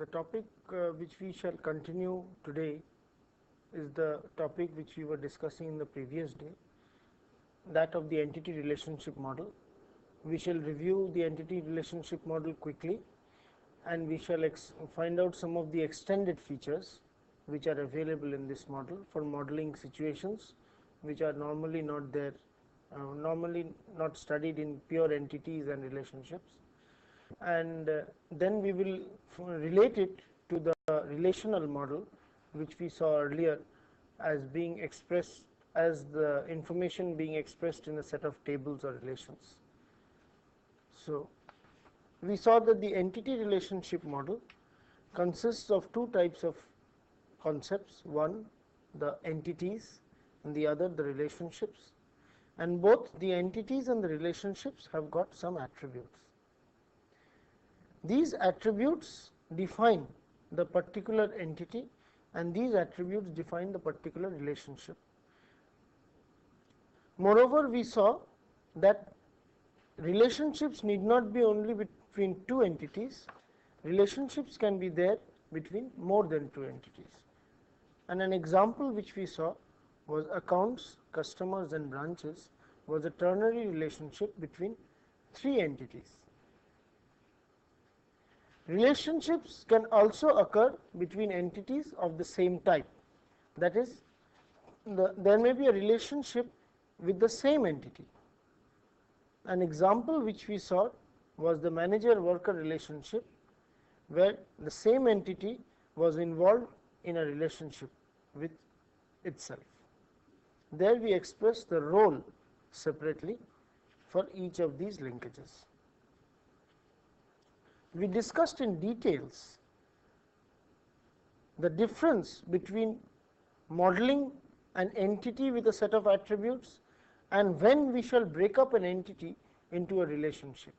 The topic which we shall continue today is the topic which we were discussing in the previous day, that of the entity relationship model. We shall review the entity relationship model quickly, and we shall find out some of the extended features which are available in this model for modeling situations which are normally not there, normally not studied in pure entities and relationships. And then we will relate it to the relational model which we saw earlier as being expressed as the information being expressed in a set of tables or relations. So, we saw that the entity relationship model consists of two types of concepts, one the entities and the other the relationships, and both the entities and the relationships have got some attributes. These attributes define the particular entity and these attributes define the particular relationship. Moreover, we saw that relationships need not be only between two entities, relationships can be there between more than two entities. And an example which we saw was accounts, customers and branches was a ternary relationship between three entities. Relationships can also occur between entities of the same type, that is, there may be a relationship with the same entity. An example which we saw was the manager-worker relationship, where the same entity was involved in a relationship with itself. There we express the role separately for each of these linkages. We discussed in details the difference between modeling an entity with a set of attributes and when we shall break up an entity into a relationship,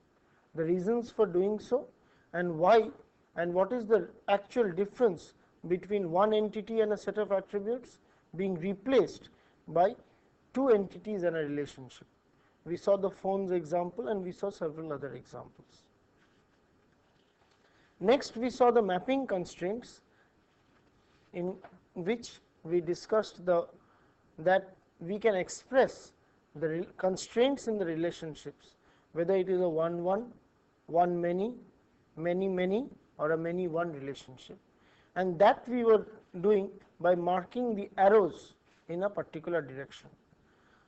the reasons for doing so and why, and what is the actual difference between one entity and a set of attributes being replaced by two entities and a relationship. We saw the phones example and we saw several other examples. Next, we saw the mapping constraints, in which we discussed that we can express the constraints in the relationships, whether it is a one-one, one-many, many-many, or a many-one relationship, and that we were doing by marking the arrows in a particular direction.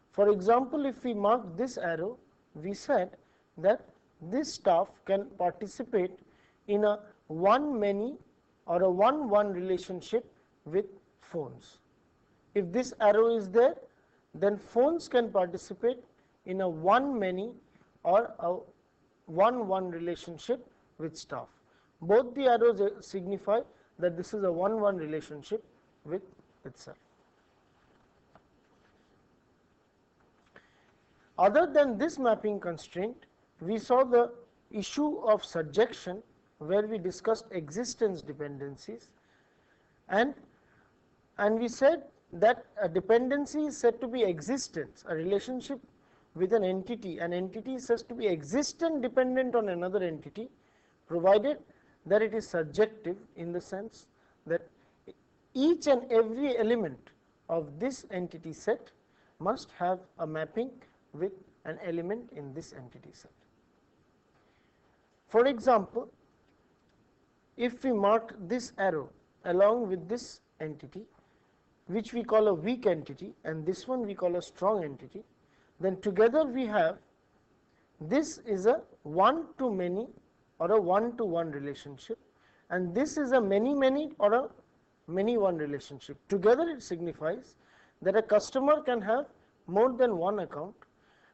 For example, if we mark this arrow, we said that this staff can participate in a one-many or a one-one relationship with phones. If this arrow is there, then phones can participate in a one-many or a one-one relationship with staff. Both the arrows signify that this is a one-one relationship with itself. Other than this mapping constraint, we saw the issue of surjection, where we discussed existence dependencies, and we said that a dependency is said to be existence, a relationship with an entity is said to be existent dependent on another entity, provided that it is surjective, in the sense that each and every element of this entity set must have a mapping with an element in this entity set. For example, if we mark this arrow along with this entity, which we call a weak entity, and this one we call a strong entity, then together we have this is a one-to-many or a one-to-one relationship, and this is a many-many or a many-one relationship. Together it signifies that a customer can have more than one account,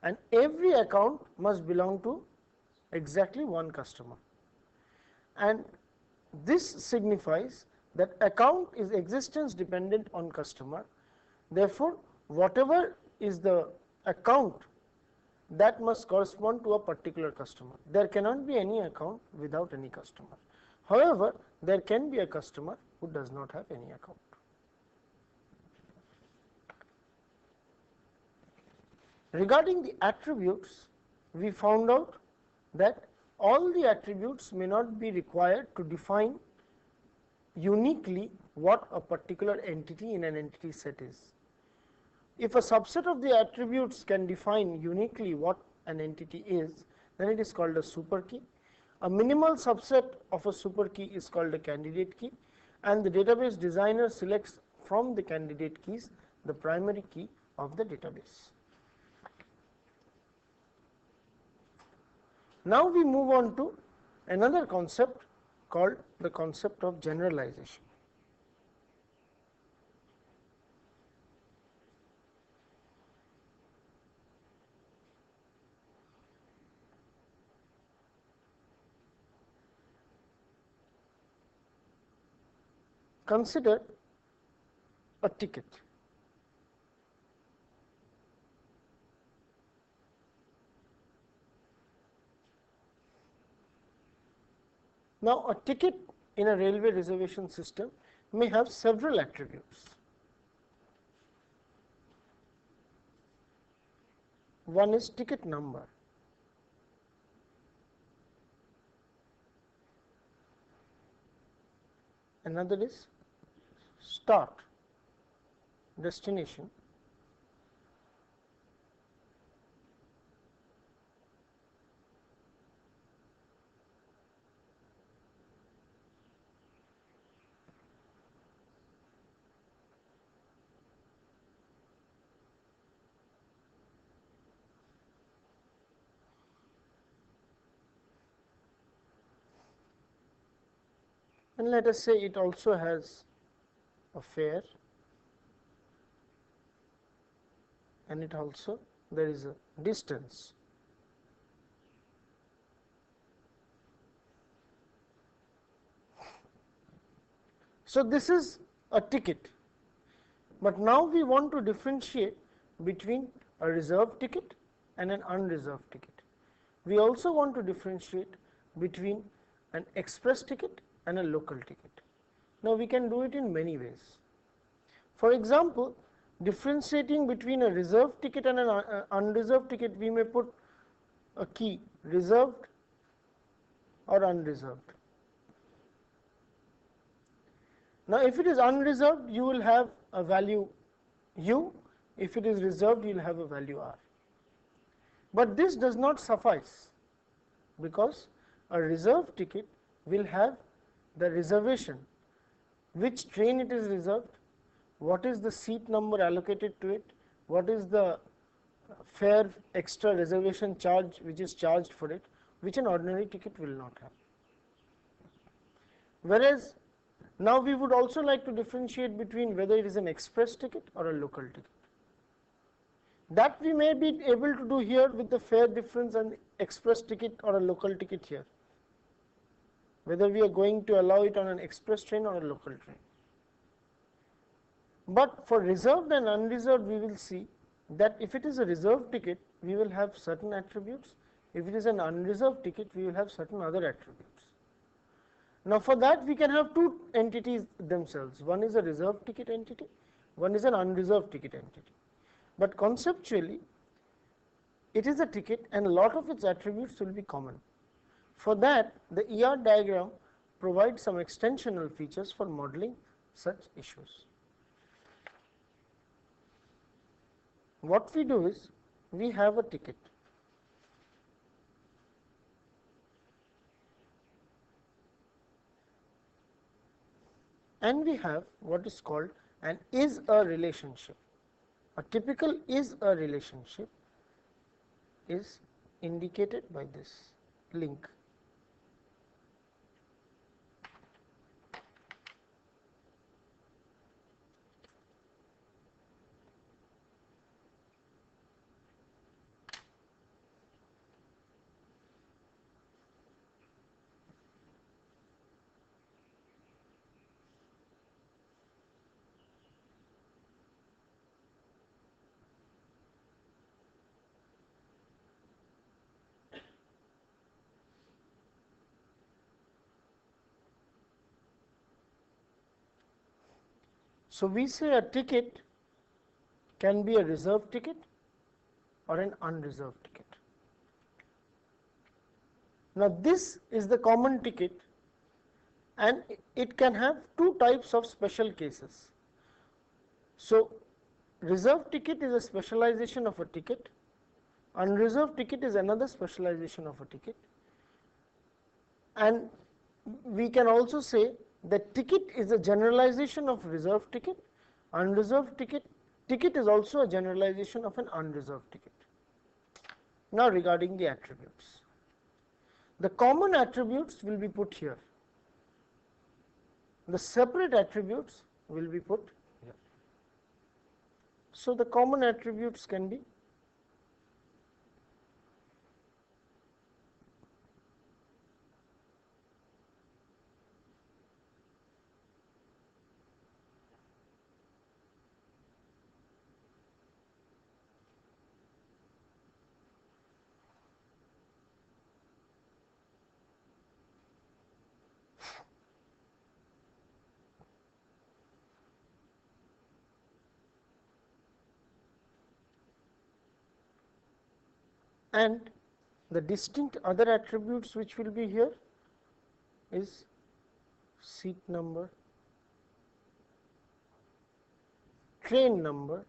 and every account must belong to exactly one customer. And this signifies that account is existence dependent on customer. Therefore, whatever is the account, that must correspond to a particular customer. There cannot be any account without any customer. However, there can be a customer who does not have any account. Regarding the attributes, we found out that all the attributes may not be required to define uniquely what a particular entity in an entity set is. If a subset of the attributes can define uniquely what an entity is, then it is called a super key. A minimal subset of a super key is called a candidate key, and the database designer selects from the candidate keys the primary key of the database. Now we move on to another concept called the concept of generalization. Consider a ticket. Now, a ticket in a railway reservation system may have several attributes. One is ticket number. Another is start, destination. And let us say it also has a fare, and it also there is a distance. So this is a ticket, but now we want to differentiate between a reserved ticket and an unreserved ticket. We also want to differentiate between an express ticket and a local ticket. Now we can do it in many ways. For example, differentiating between a reserved ticket and an unreserved ticket, we may put a key reserved or unreserved. Now if it is unreserved, you will have a value u. If it is reserved, you will have a value r. But this does not suffice, because a reserved ticket will have the reservation, which train it is reserved, what is the seat number allocated to it, what is the fare extra reservation charge which is charged for it, which an ordinary ticket will not have. Whereas now we would also like to differentiate between whether it is an express ticket or a local ticket. That we may be able to do here with the fare difference and express ticket or a local ticket here, whether we are going to allow it on an express train or a local train. But for reserved and unreserved, we will see that if it is a reserved ticket, we will have certain attributes. If it is an unreserved ticket, we will have certain other attributes. Now for that, we can have two entities themselves. One is a reserved ticket entity, one is an unreserved ticket entity. But conceptually, it is a ticket and a lot of its attributes will be common. For that, the ER diagram provides some extensional features for modeling such issues. What we do is, we have a ticket. And we have what is called an is a relationship. A typical is a relationship is indicated by this link. So we say a ticket can be a reserved ticket or an unreserved ticket. Now this is the common ticket, and it can have two types of special cases. So reserved ticket is a specialization of a ticket, unreserved ticket is another specialization of a ticket, and we can also say that ticket is a generalization of reserved ticket, unreserved ticket is also a generalization of an unreserved ticket. Now regarding the attributes, the common attributes will be put here, the separate attributes will be put here. So the common attributes can be and the distinct other attributes which will be here is seat number, train number,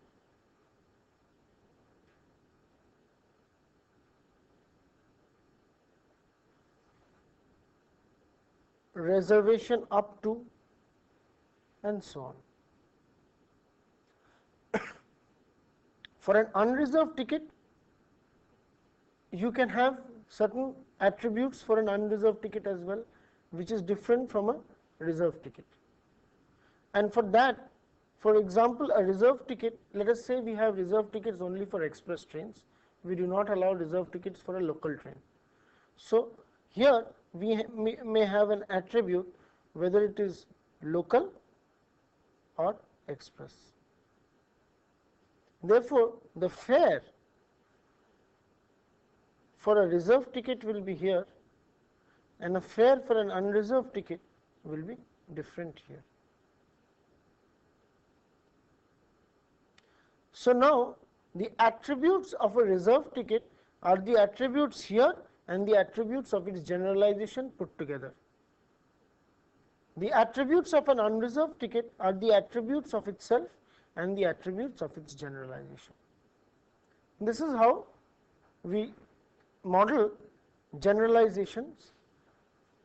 reservation up to, and so on. For an unreserved ticket, you can have certain attributes for an unreserved ticket as well, which is different from a reserved ticket. And for that, for example, a reserved ticket, let us say we have reserved tickets only for express trains, we do not allow reserved tickets for a local train. So here we may have an attribute whether it is local or express. Therefore, the fare for a reserved ticket will be here, and a fare for an unreserved ticket will be different here. So now the attributes of a reserved ticket are the attributes here and the attributes of its generalization put together. The attributes of an unreserved ticket are the attributes of itself and the attributes of its generalization. This is how we model generalizations,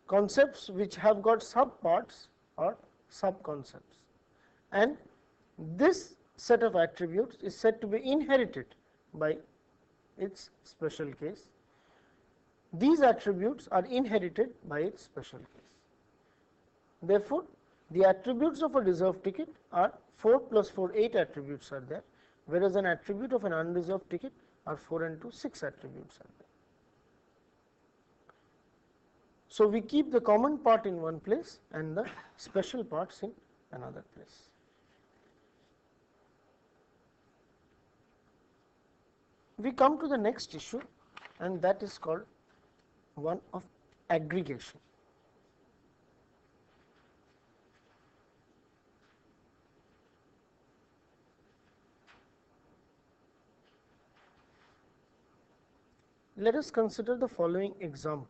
concepts which have got subparts or sub-concepts, and this set of attributes is said to be inherited by its special case. These attributes are inherited by its special case. Therefore, the attributes of a reserved ticket are 4 plus 4, 8 attributes are there, whereas an attribute of an unreserved ticket are 4 and 2, 6 attributes are there. So we keep the common part in one place and the special parts in another place. We come to the next issue, and that is called one of aggregation. Let us consider the following example.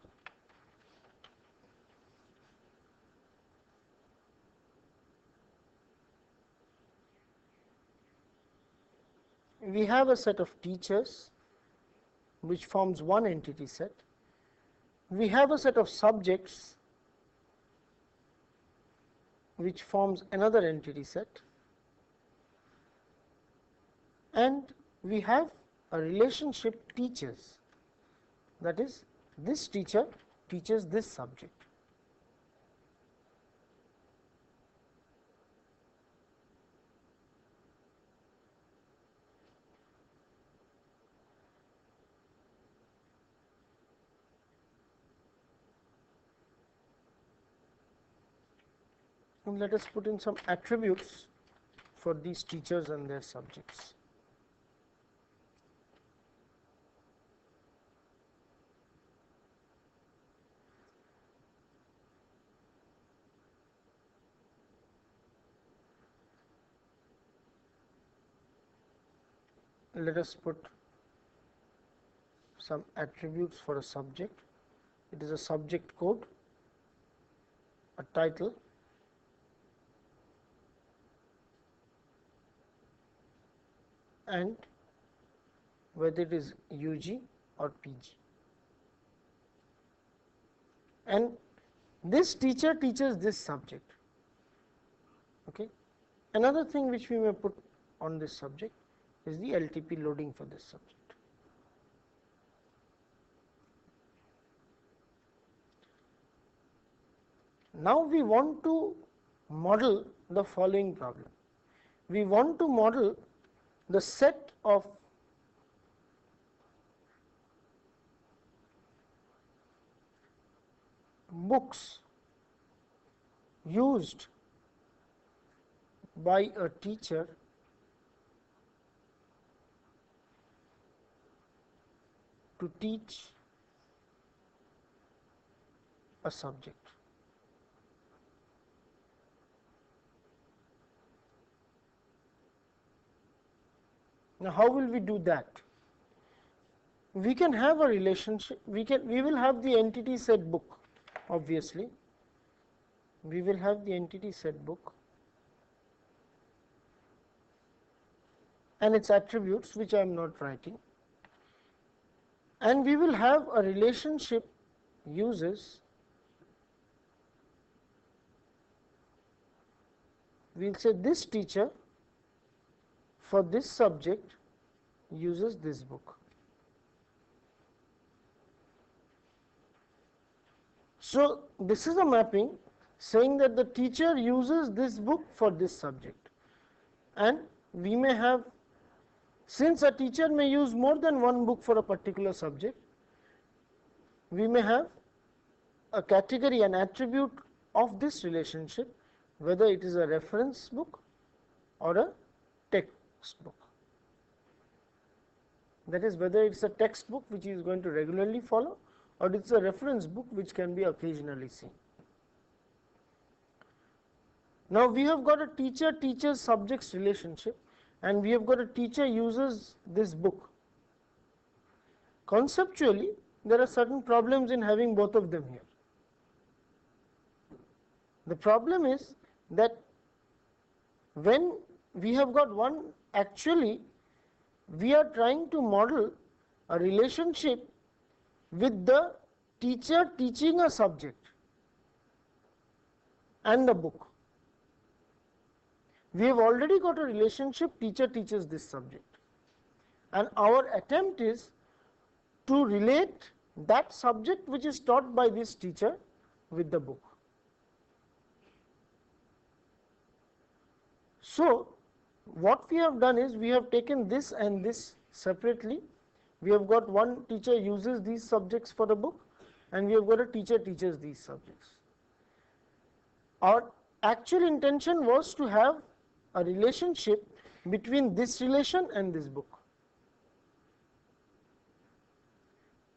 We have a set of teachers which forms one entity set. We have a set of subjects which forms another entity set, and we have a relationship teachers, that is, this teacher teaches this subject. And let us put in some attributes for these teachers and their subjects. Let us put some attributes for a subject. It is a subject code. a title and whether it is UG or PG. And this teacher teaches this subject. Okay. Another thing which we may put on this subject is the LTP loading for this subject. Now we want to model the following problem. We want to model the set of books used by a teacher to teach a subject. Now, how will we do that? We can have a relationship, we will have the entity set book, obviously. We will have the entity set book and its attributes, which I am not writing. And we will have a relationship uses, we will say this teacher for this subject uses this book. So this is a mapping saying that the teacher uses this book for this subject, and we may have, since a teacher may use more than one book for a particular subject, we may have a category, an attribute of this relationship, whether it is a reference book or a textbook. That is, whether it is a textbook which he is going to regularly follow, or it is a reference book which can be occasionally seen. Now we have got a teacher teaches subjects relationship, and we have got a teacher uses this book. Conceptually, there are certain problems in having both of them here. The problem is that when we have got one, actually we are trying to model a relationship with the teacher teaching a subject and the book. We have already got a relationship, teacher teaches this subject, and our attempt is to relate that subject which is taught by this teacher with the book. So what we have done is we have taken this and this separately. We have got one teacher uses these subjects for the book, and we have got a teacher teaches these subjects. Our actual intention was to have a relationship between this relation and this book.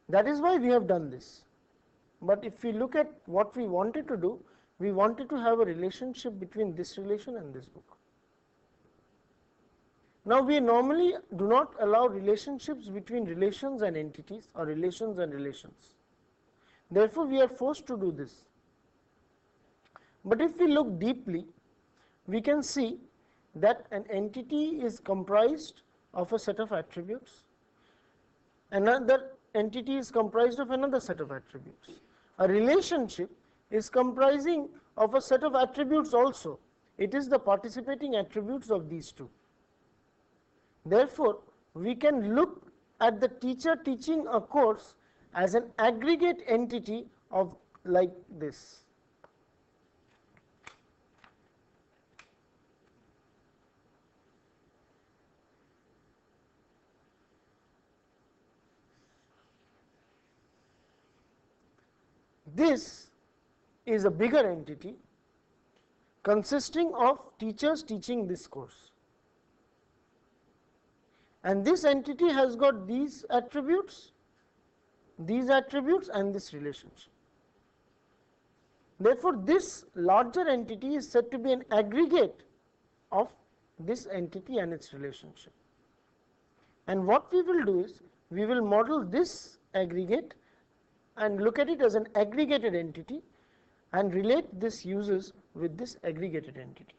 That is why we have done this. But if we look at what we wanted to do, we wanted to have a relationship between this relation and this book. Now we normally do not allow relationships between relations and entities, or relations and relations. Therefore we are forced to do this. But if we look deeply, we can see that an entity is comprised of a set of attributes, another entity is comprised of another set of attributes. A relationship is comprising of a set of attributes also. It is the participating attributes of these two. Therefore, we can look at the teacher teaching a course as an aggregate entity of like this. This is a bigger entity consisting of teachers teaching this course. And this entity has got these attributes and this relationship. Therefore, this larger entity is said to be an aggregate of this entity and its relationship. And what we will do is, we will model this aggregate and look at it as an aggregated entity, and relate this uses with this aggregated entity.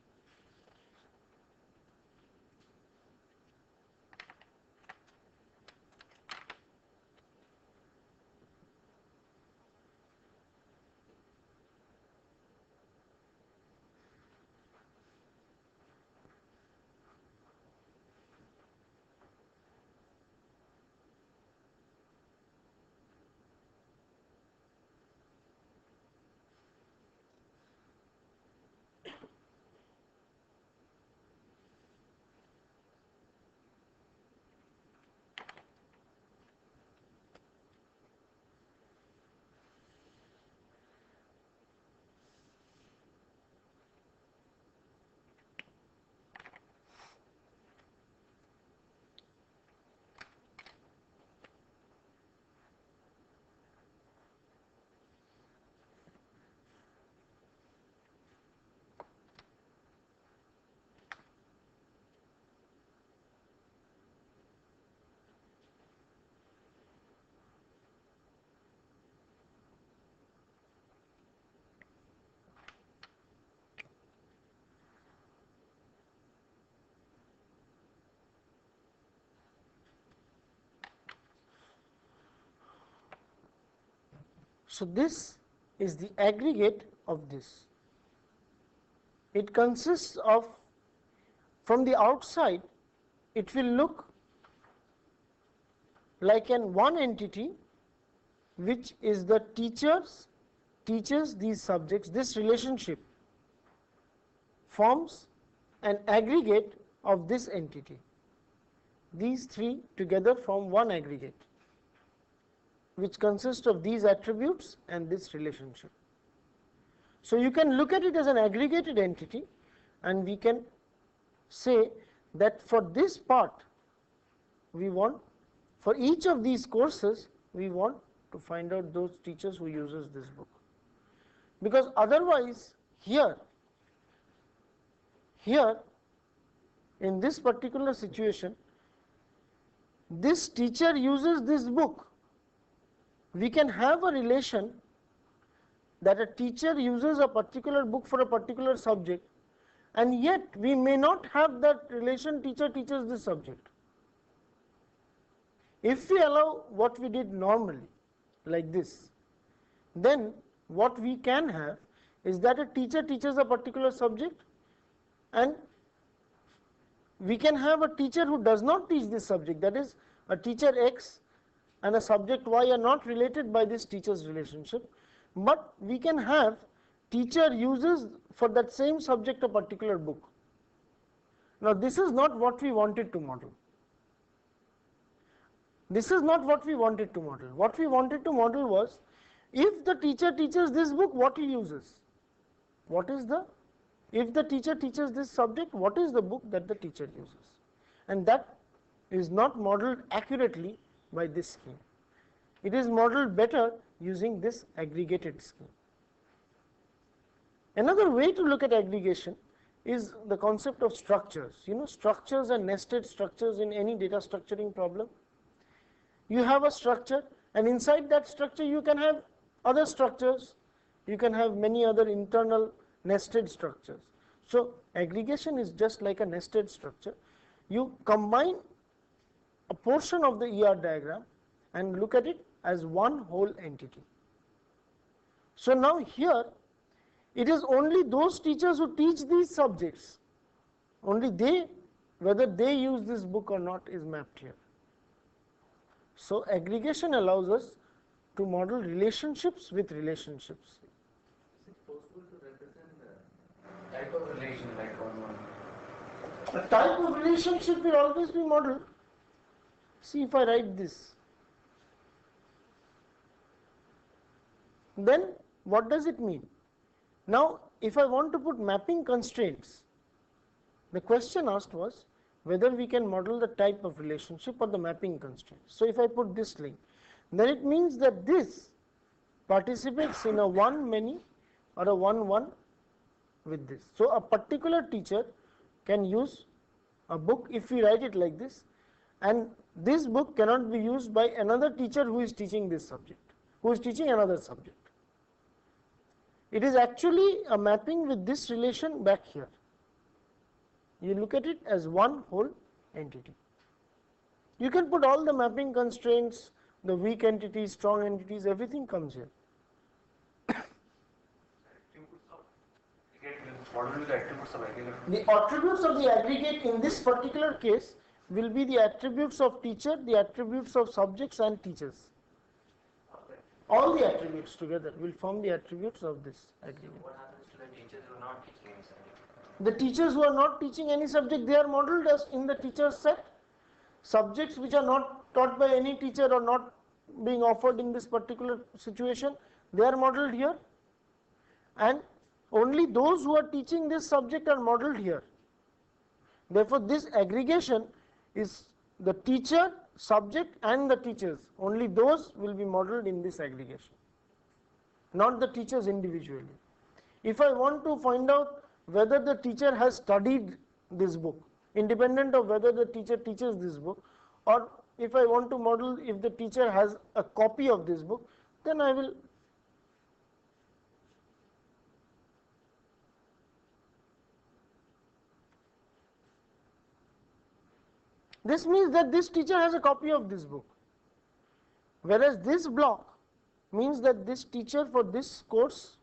So this is the aggregate of this. It consists of, from the outside, it will look like an one entity which is the teaches these subjects. This relationship forms an aggregate of this entity. These three together form one aggregate, which consists of these attributes and this relationship. So you can look at it as an aggregated entity, and we can say that for this part, we want, for each of these courses, we want to find out those teachers who uses this book. Because otherwise, here in this particular situation, this teacher uses this book. We can have a relation that a teacher uses a particular book for a particular subject, and yet we may not have that relation teacher teaches this subject. If we allow what we did normally, like this, then what we can have is that a teacher teaches a particular subject, and we can have a teacher who does not teach this subject, that is, a teacher X and a subject Y are not related by this teacher's relationship, but we can have teacher uses for that same subject a particular book. Now this is not what we wanted to model. This is not what we wanted to model. What we wanted to model was, if the teacher teaches this book, what he uses? What is the, if the teacher teaches this subject, what is the book that the teacher uses? And that is not modeled accurately by this scheme. It is modeled better using this aggregated scheme. Another way to look at aggregation is the concept of structures. You know, structures and nested structures in any data structuring problem. You have a structure, and inside that structure you can have other structures. You can have many other internal nested structures. So aggregation is just like a nested structure. You combine a portion of the ER diagram and look at it as one whole entity. So now here, it is only those teachers who teach these subjects, only they, whether they use this book or not, is mapped here. So aggregation allows us to model relationships with relationships. Is it possible to represent the type of relation like on one? A type of relationship will always be modeled. See, if I write this, then what does it mean? Now, if I want to put mapping constraints, the question asked was whether we can model the type of relationship or the mapping constraints. So if I put this link, then it means that this participates in a one many or a one one with this. So a particular teacher can use a book if we write it like this, and this book cannot be used by another teacher who is teaching this subject, who is teaching another subject. It is actually a mapping with this relation back here. You look at it as one whole entity. You can put all the mapping constraints, the weak entities, strong entities, everything comes here. What will be the attributes of aggregate? The attributes of the aggregate in this particular case will be the attributes of teacher, the attributes of subjects and teachers. All the attributes together will form the attributes of this aggregate. What happens to the teachers who are not teaching any subject? The teachers who are not teaching any subject, they are modeled as in the teacher's set. Subjects which are not taught by any teacher or not being offered in this particular situation, they are modeled here. And only those who are teaching this subject are modeled here. Therefore, this aggregation is the teacher, subject and the teachers. Only those will be modeled in this aggregation, not the teachers individually. If I want to find out whether the teacher has studied this book, independent of whether the teacher teaches this book, or if I want to model if the teacher has a copy of this book, then I will this means that this teacher has a copy of this book, whereas this block means that this teacher for this course,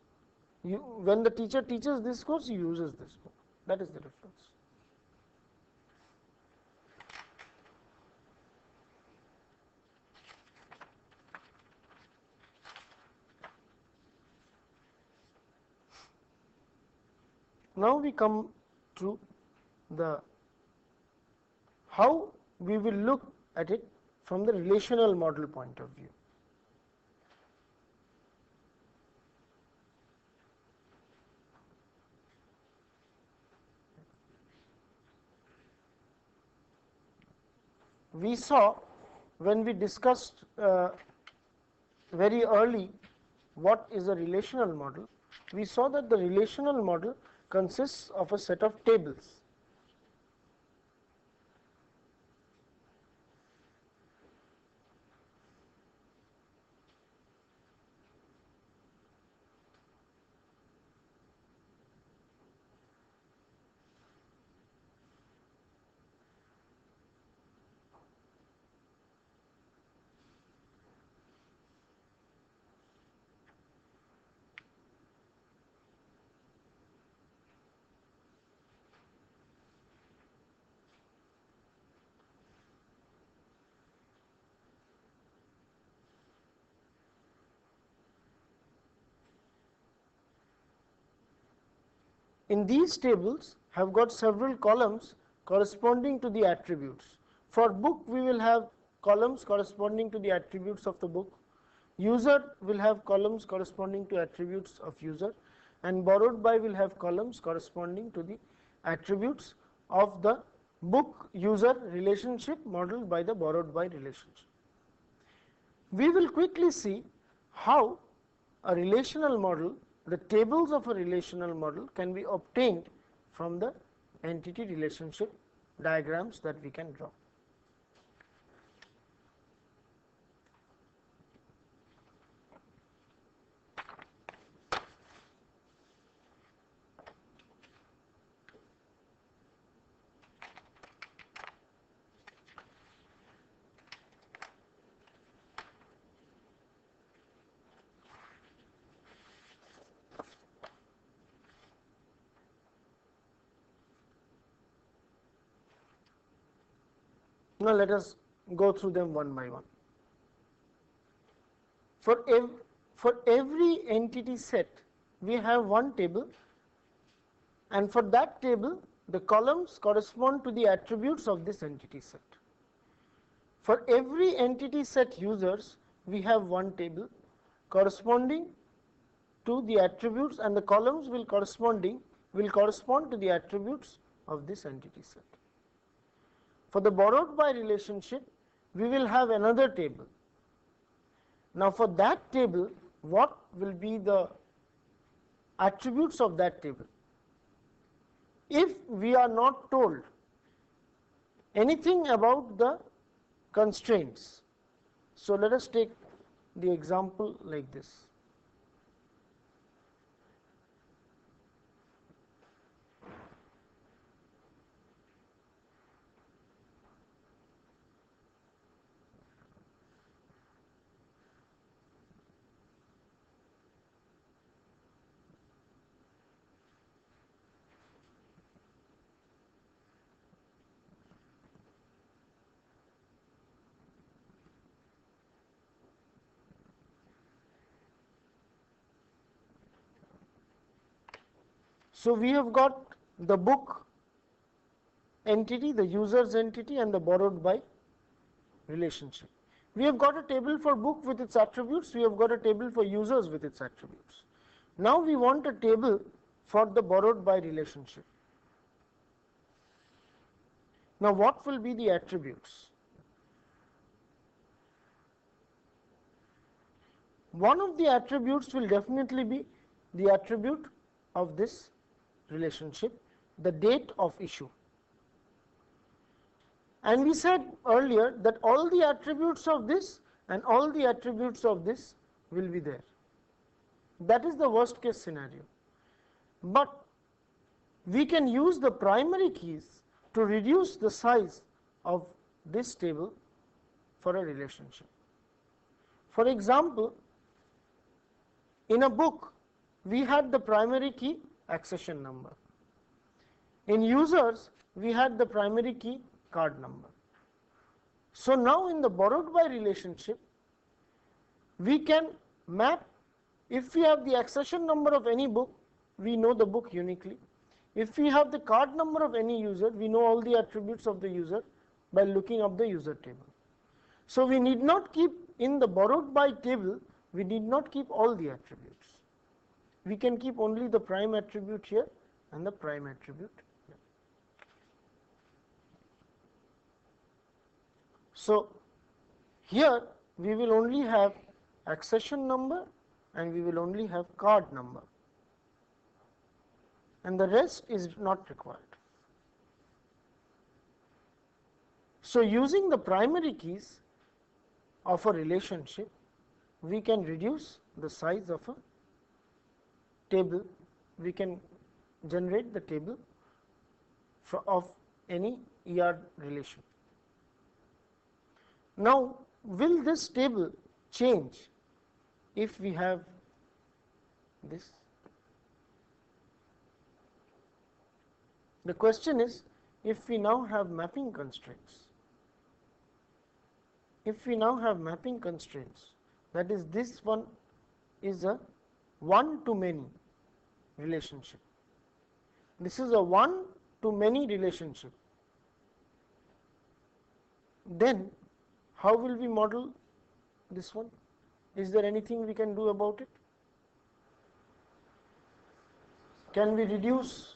when the teacher teaches this course, he uses this book. That is the difference. Now we come to the how we will look at it from the relational model point of view. We saw when we discussed very early what is a relational model, we saw that the relational model consists of a set of tables. In these tables have got several columns corresponding to the attributes. For book we will have columns corresponding to the attributes of the book. User will have columns corresponding to attributes of user, and borrowed by will have columns corresponding to the attributes of the book user relationship modeled by the borrowed by relationship. We will quickly see how a relational model, the tables of a relational model can be obtained from the entity relationship diagrams that we can draw. Now let us go through them one by one. For every entity set, we have one table, and for that table, the columns correspond to the attributes of this entity set. For every entity set users, we have one table corresponding to the attributes, and the columns will correspond to the attributes of this entity set. For the borrowed by relationship, we will have another table. Now for that table, what will be the attributes of that table? If we are not told anything about the constraints, so let us take the example like this. So we have got the book entity, the user's entity, and the borrowed by relationship. We have got a table for book with its attributes, we have got a table for users with its attributes. Now we want a table for the borrowed by relationship. Now what will be the attributes? One of the attributes will definitely be the attribute of this relationship, the date of issue. And we said earlier that all the attributes of this and all the attributes of this will be there. That is the worst case scenario. But we can use the primary keys to reduce the size of this table for a relationship. For example, in a book, we had the primary key accession number. In users, we had the primary key card number. So now in the borrowed by relationship, we can map, if we have the accession number of any book, we know the book uniquely. If we have the card number of any user, we know all the attributes of the user by looking up the user table. So we need not keep in the borrowed by table, we need not keep all the attributes. We can keep only the prime attribute here and the prime attribute here. So here we will only have accession number and we will only have card number, and the rest is not required. So using the primary keys of a relationship, we can reduce the size of a table, we can generate the table of any ER relation. Now, will this table change if we have this? The question is, if we now have mapping constraints, that is, this one is a one-to-many relationship. This is a one-to-many relationship. Then, how will we model this one? Is there anything we can do about it? Can we reduce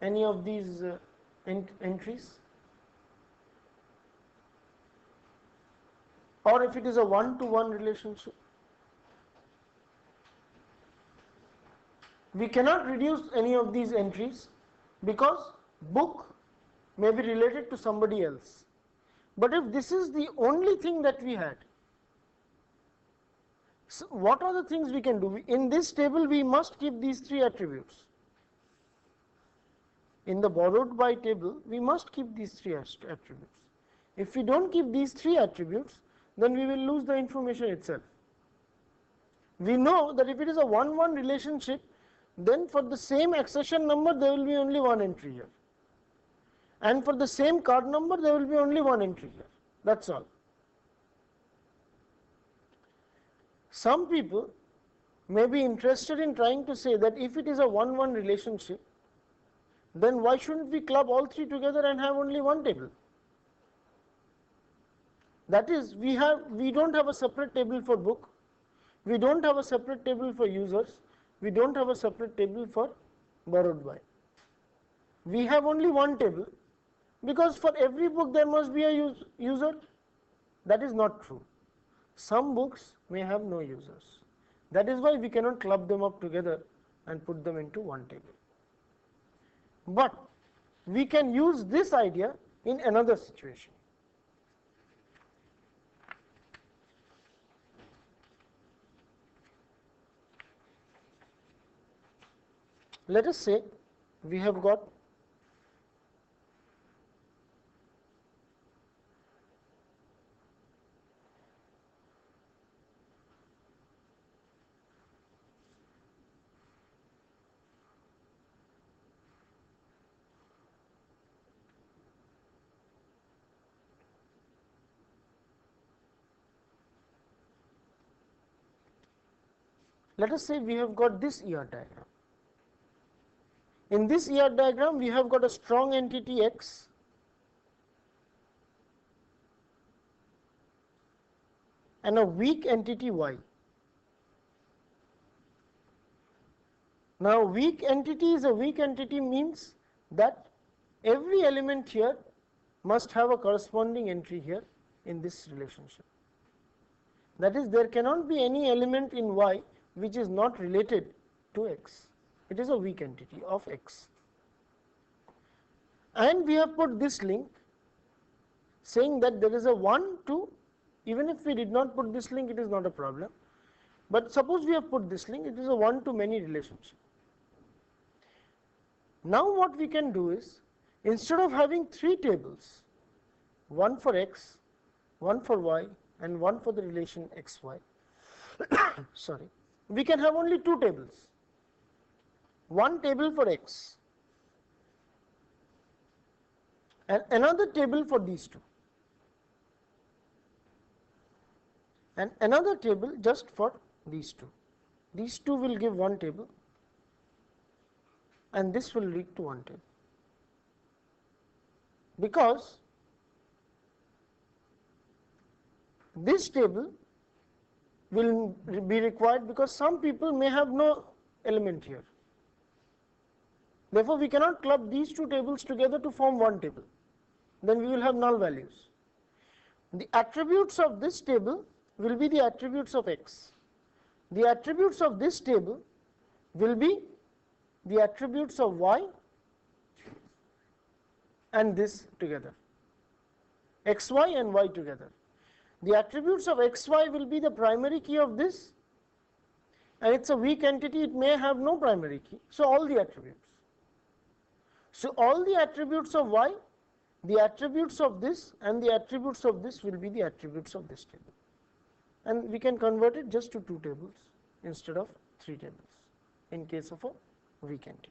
any of these entries? Or if it is a one-to-one relationship, we cannot reduce any of these entries because book may be related to somebody else. But if this is the only thing that we had, so what are the things we can do? In this table, we must keep these three attributes. In the borrowed by table, we must keep these three attributes. If we don't keep these three attributes, then we will lose the information itself. We know that if it is a 1-1 relationship, then for the same accession number, there will be only one entry here. And for the same card number, there will be only one entry here. That's all. Some people may be interested in trying to say that if it is a 1-1 relationship, then why shouldn't we club all three together and have only one table? That is, we don't have a separate table for book, we don't have a separate table for users, we don't have a separate table for borrowed by. We have only one table because for every book there must be a user. That is not true. Some books may have no users. That is why we cannot club them up together and put them into one table. But we can use this idea in another situation. Let us say we have got this ER diagram. In this ER diagram, we have got a strong entity X and a weak entity Y. Now, weak entity is a weak entity means that every element here must have a corresponding entry here in this relationship. That is, there cannot be any element in Y which is not related to X. It is a weak entity of X. And we have put this link saying that there is a 1 to, even if we did not put this link, it is not a problem. But suppose we have put this link, it is a 1 to many relationship. Now what we can do is, instead of having 3 tables, one for X, one for Y, and one for the relation XY, sorry, we can have only 2 tables. One table for X and another table for these two, and another table just for these two. These two will give one table and this will lead to one table, because this table will be required because some people may have no element here. Therefore, we cannot club these 2 tables together to form one table. Then we will have null values. The attributes of this table will be the attributes of X. The attributes of this table will be the attributes of Y and this together, XY and Y together. The attributes of XY will be the primary key of this, and it's a weak entity, it may have no primary key. So all the attributes. So all the attributes of Y, the attributes of this and the attributes of this will be the attributes of this table. And we can convert it just to 2 tables instead of 3 tables in case of a weak entity.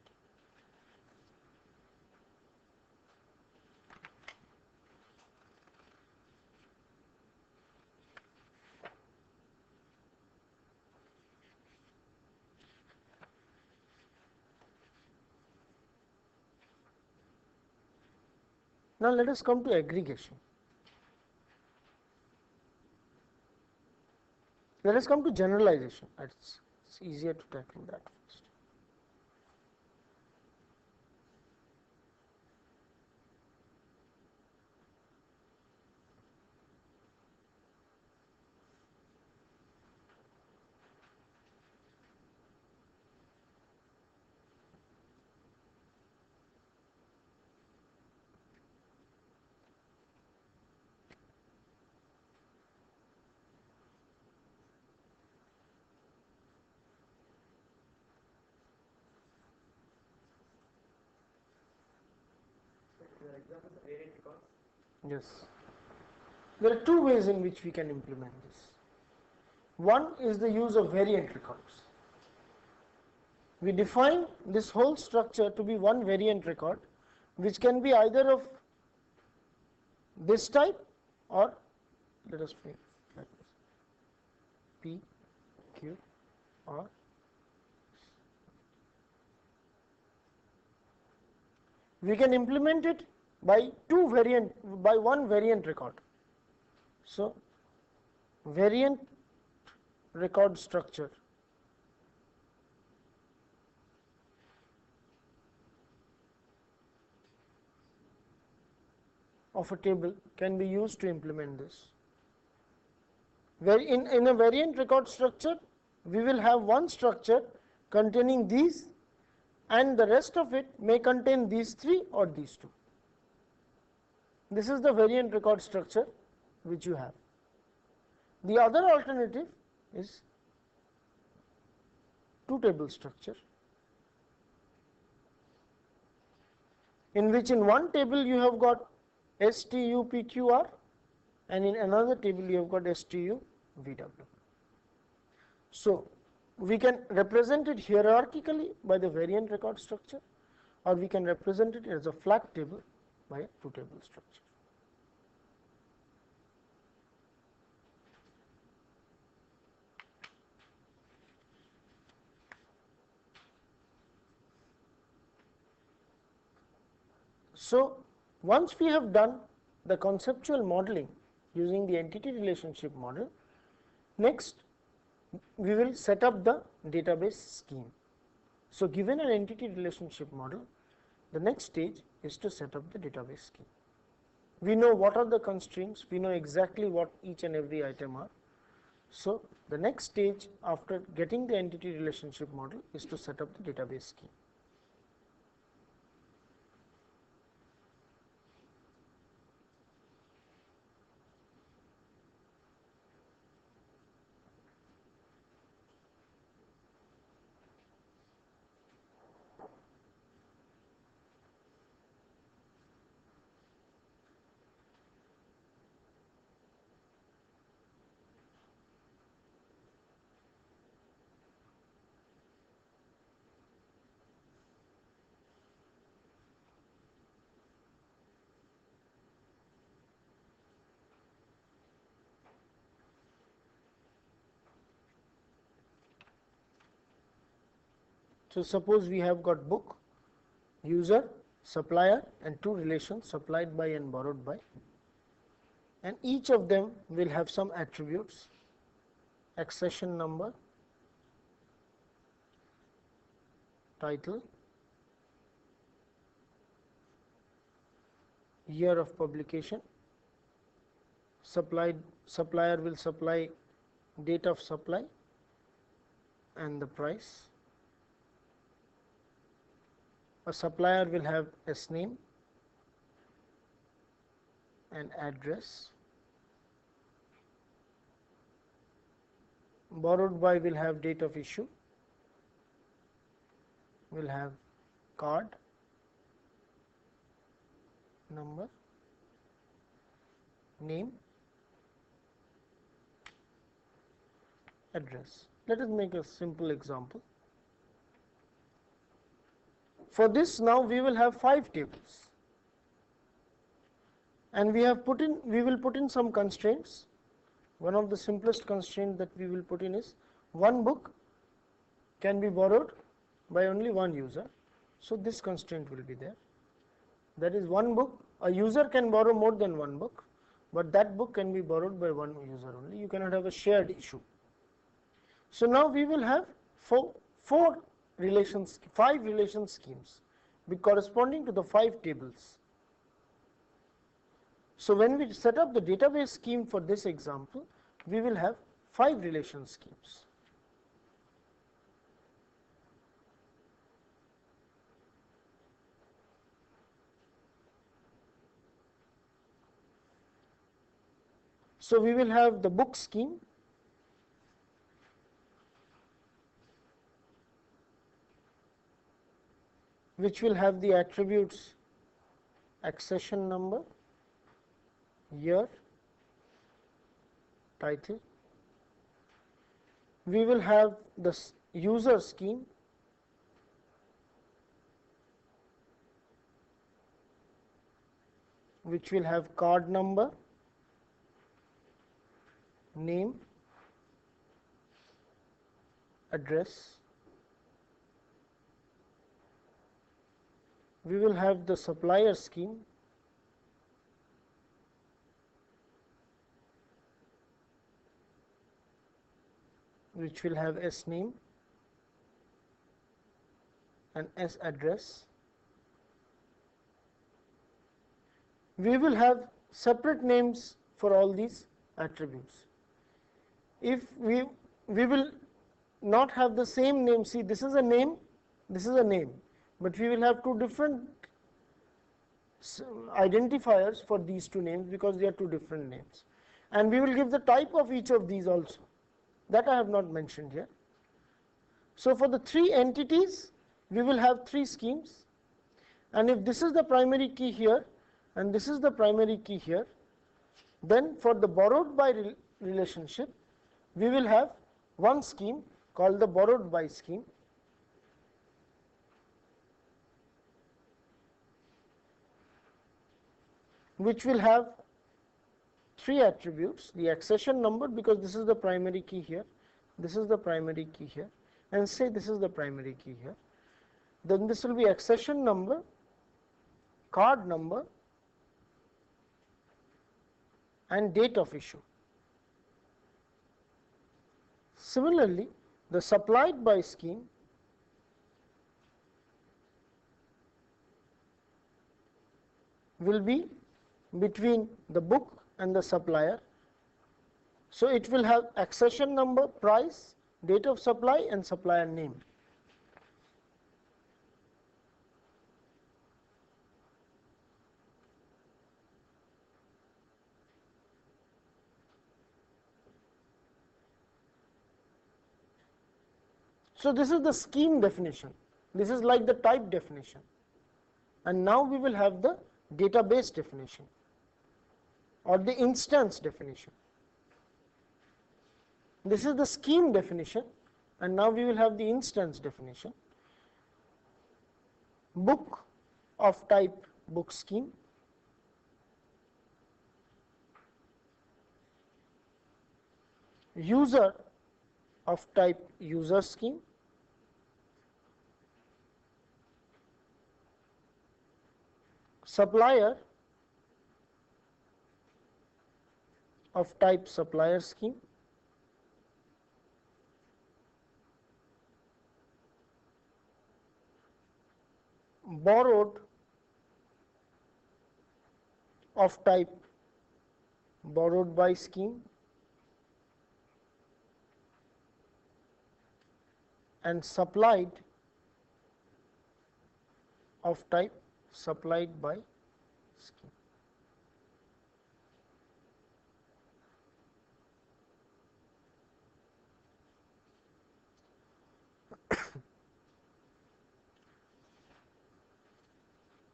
Now let us come to aggregation. Let us come to generalization. It's easier to tackle that first. Yes. There are 2 ways in which we can implement this. One is the use of variant records. We define this whole structure to be one variant record, which can be either of this type or, let us say, like this, P, Q, or we can implement it by one variant record. So variant record structure of a table can be used to implement this. Where in a variant record structure, we will have one structure containing these, and the rest of it may contain these 3 or these 2. This is the variant record structure which you have. The other alternative is 2 table structure, in which in one table you have got STU PQR and in another table you have got STU VW. So we can represent it hierarchically by the variant record structure, or we can represent it as a flat table by a 2 table structure. So once we have done the conceptual modeling using the entity relationship model, next we will set up the database scheme. So given an entity relationship model, the next stage is to set up the database scheme. We know what are the constraints, we know exactly what each and every item are. So the next stage after getting the entity relationship model is to set up the database scheme. So suppose we have got book, user, supplier and two relations, supplied by and borrowed by, and each of them will have some attributes, accession number, title, year of publication, supplier will supply date of supply and the price. A supplier will have S name and address. Borrowed by will have date of issue, will have card number, name, address. Let us make a simple example. For this now we will have 5 tables, and we will put in some constraints. One of the simplest constraints that we will put in is one book can be borrowed by only one user. So this constraint will be there. That is, one book, a user can borrow more than one book, but that book can be borrowed by one user only. You cannot have a shared issue. So now we will have 5 relation schemes corresponding to the 5 tables. So when we set up the database scheme for this example, we will have 5 relation schemes. So we will have the book scheme, which will have the attributes accession number, year, title. We will have the user scheme, which will have card number, name, address. We will have the supplier scheme, which will have S name and S address. We will have separate names for all these attributes. If we will not have the same name, see, this is a name, this is a name, but we will have 2 different identifiers for these 2 names because they are 2 different names, and we will give the type of each of these also. That I have not mentioned here. So for the 3 entities, we will have 3 schemes, and if this is the primary key here and this is the primary key here, then for the borrowed by relationship, we will have one scheme called the borrowed by scheme, which will have 3 attributes: the accession number, because this is the primary key here, this is the primary key here, and say this is the primary key here. Then this will be accession number, card number and date of issue. Similarly, the supplied by scheme will be between the book and the supplier. So it will have accession number, price, date of supply and supplier name. So this is the scheme definition. This is like the type definition. And now we will have the database definition or the instance definition. This is the scheme definition, and now we will have the instance definition. Book of type book scheme, user of type user scheme, supplier of type supplier scheme, borrowed of type borrowed by scheme, and supplied of type supplied by scheme.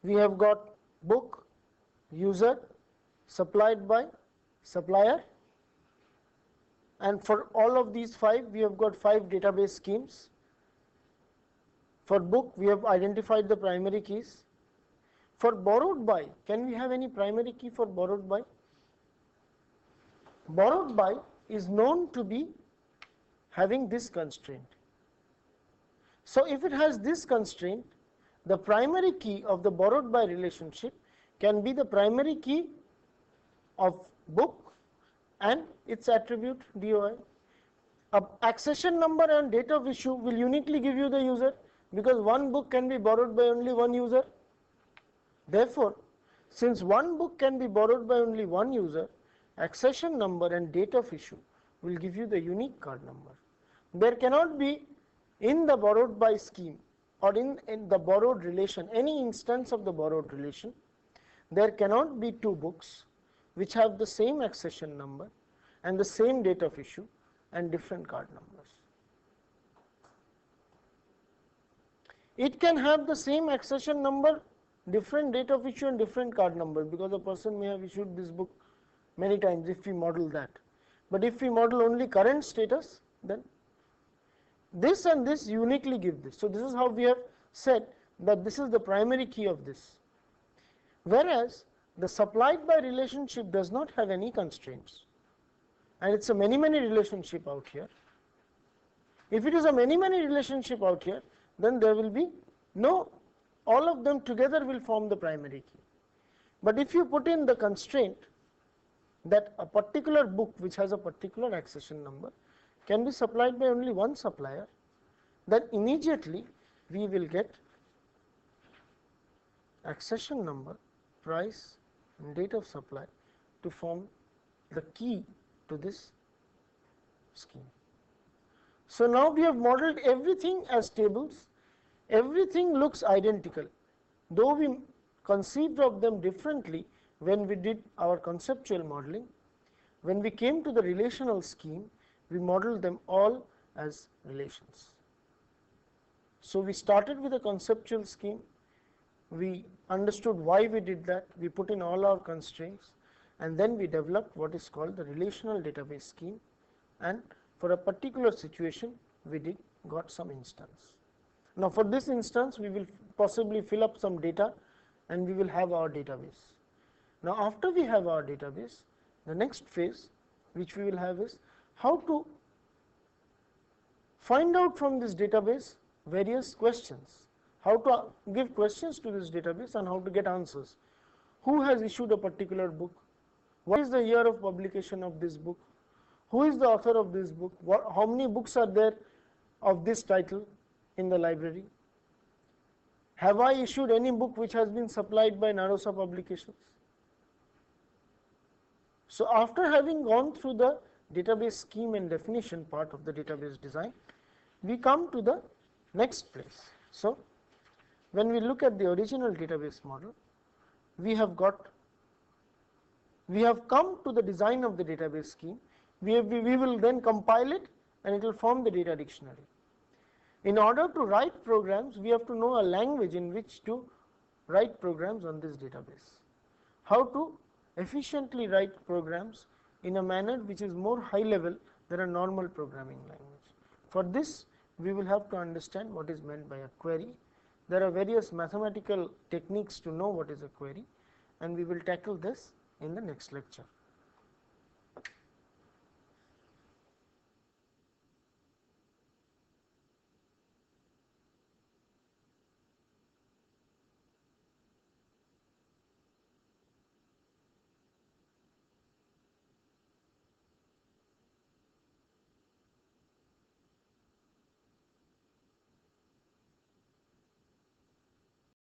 We have got book, user, supplied by, supplier, and for all of these five we have got 5 database schemes. For book we have identified the primary keys. For borrowed by, can we have any primary key for borrowed by? Borrowed by is known to be having this constraint. So if it has this constraint, the primary key of the borrowed by relationship can be the primary key of book and its attribute DOI. Accession number and date of issue will uniquely give you the user, because one book can be borrowed by only one user. Therefore, since one book can be borrowed by only one user, accession number and date of issue will give you the unique card number. There cannot be in the borrowed by scheme or in the borrowed relation, any instance of the borrowed relation, there cannot be two books which have the same accession number and the same date of issue and different card numbers. It can have the same accession number, different date of issue and different card number, because a person may have issued this book many times if we model that. But if we model only current status, then this and this uniquely give this. So this is how we have said that this is the primary key of this. Whereas the supplied by relationship does not have any constraints, and it's a many-many relationship out here. If it is a many-many relationship out here, then there will be no, all of them together will form the primary key. But if you put in the constraint that a particular book which has a particular accession number can be supplied by only one supplier, then immediately we will get accession number, price and date of supply to form the key to this scheme. So now we have modeled everything as tables, everything looks identical, though we conceived of them differently when we did our conceptual modeling. When we came to the relational scheme, we modeled them all as relations. So we started with a conceptual scheme, we understood why we did that, we put in all our constraints, and then we developed what is called the relational database scheme, and for a particular situation we got some instance. Now for this instance we will possibly fill up some data and we will have our database. Now after we have our database, the next phase which we will have is how to find out from this database various questions. how to give questions to this database and how to get answers. Who has issued a particular book? What is the year of publication of this book? Who is the author of this book? How many books are there of this title in the library? Have I issued any book which has been supplied by Narosa Publications? So after having gone through the database scheme and definition part of the database design, we come to the next place. So when we look at the original database model, we have come to the design of the database scheme. We will then compile it and it will form the data dictionary. In order to write programs, we have to know a language in which to write programs on this database. How to efficiently write programs in a manner which is more high level than a normal programming language. For this, we will have to understand what is meant by a query. There are various mathematical techniques to know what is a query, and we will tackle this in the next lecture.